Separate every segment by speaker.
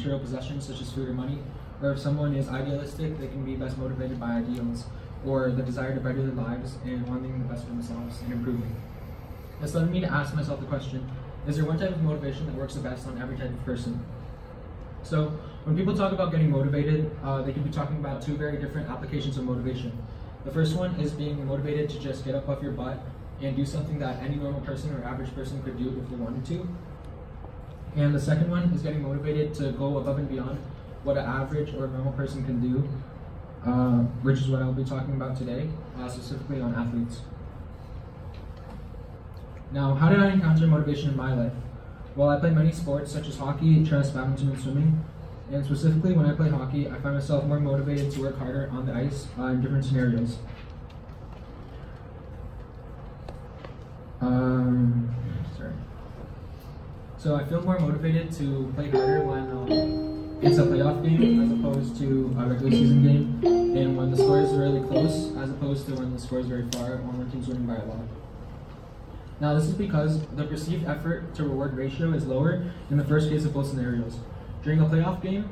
Speaker 1: material possessions such as food or money, or if someone is idealistic, they can be best motivated by ideals or the desire to better their lives and wanting the best for themselves and improving. This led me to ask myself the question, is there one type of motivation that works the best on every type of person? So when people talk about getting motivated, they can be talking about two very different applications of motivation. The first one is being motivated to just get up off your butt and do something that any normal person or average person could do if they wanted to. And the second one is getting motivated to go above and beyond what an average or a normal person can do, which is what I'll be talking about today, specifically on athletes. Now, how did I encounter motivation in my life? Well, I play many sports such as hockey, chess, badminton, and swimming. And specifically when I play hockey, I find myself more motivated to work harder on the ice in different scenarios. So I feel more motivated to play harder when it's a playoff game as opposed to a regular season game, and when the score is really close as opposed to when the score is very far or when one team's winning by a lot. Now this is because the perceived effort to reward ratio is lower in the first case of both scenarios. During a playoff game,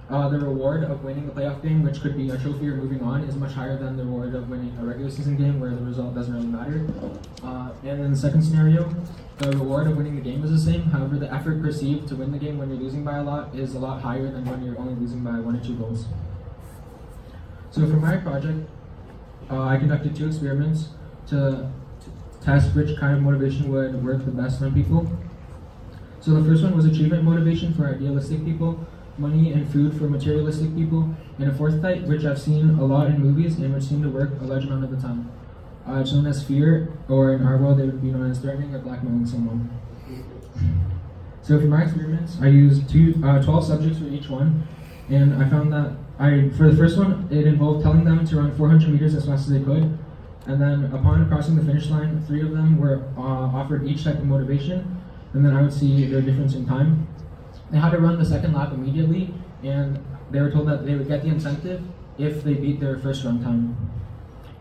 Speaker 1: the reward of winning the playoff game, which could be a trophy or moving on, is much higher than the reward of winning a regular season game where the result doesn't really matter. And in the second scenario, the reward of winning the game is the same, however the effort perceived to win the game when you're losing by a lot is a lot higher than when you're only losing by 1 or 2 goals. So for my project, I conducted 2 experiments to test which kind of motivation would work the best on people. So the first one was achievement motivation for idealistic people, money and food for materialistic people, and a fourth type, which I've seen a lot in movies and which seem to work a large amount of the time. It's known as fear, or in our world it would be known as threatening or blackmailing someone. So for my experiments, I used 12 subjects for each one, and I found that for the first one, it involved telling them to run 400 meters as fast as they could, and then upon crossing the finish line, 3 of them were offered each type of motivation, and then I would see their difference in time. They had to run the second lap immediately, and they were told that they would get the incentive if they beat their first run time.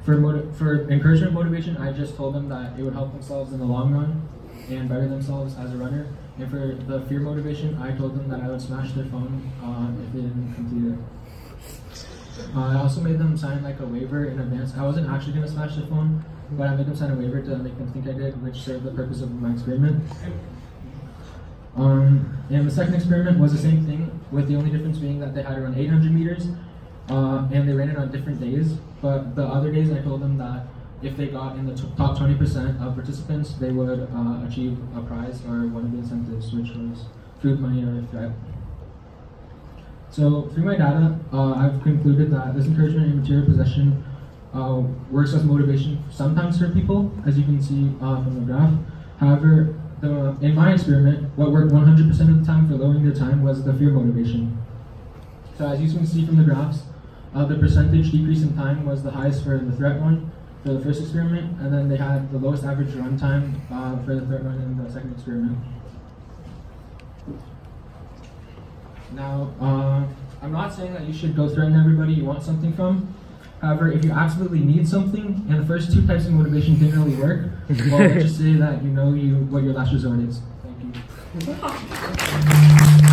Speaker 1: For encouragement motivation, I just told them that it would help themselves in the long run and better themselves as a runner. And for the fear motivation, I told them that I would smash their phone if they didn't complete it. I also made them sign like a waiver in advance. I wasn't actually going to smash their phone, but I made them sign a waiver to make them think I did, which served the purpose of my experiment. And the second experiment was the same thing, with the only difference being that they had to run 800 meters, and they ran it on different days. But the other days I told them that if they got in the top 20% of participants, they would achieve a prize or one of the incentives, which was food, money, or a threat. So through my data, I've concluded that this encouragement in material possession works as motivation sometimes for people, as you can see from the graph. However, in my experiment, what worked 100% of the time for lowering their time was the fear motivation. So as you can see from the graphs, the percentage decrease in time was the highest for the threat one for the first experiment, and then they had the lowest average run time for the threat one in the second experiment. Now, I'm not saying that you should go threaten everybody you want something from. However, if you absolutely need something, and the first 2 types of motivation didn't really work, well, let's just say that you know what your last resort is. Thank you.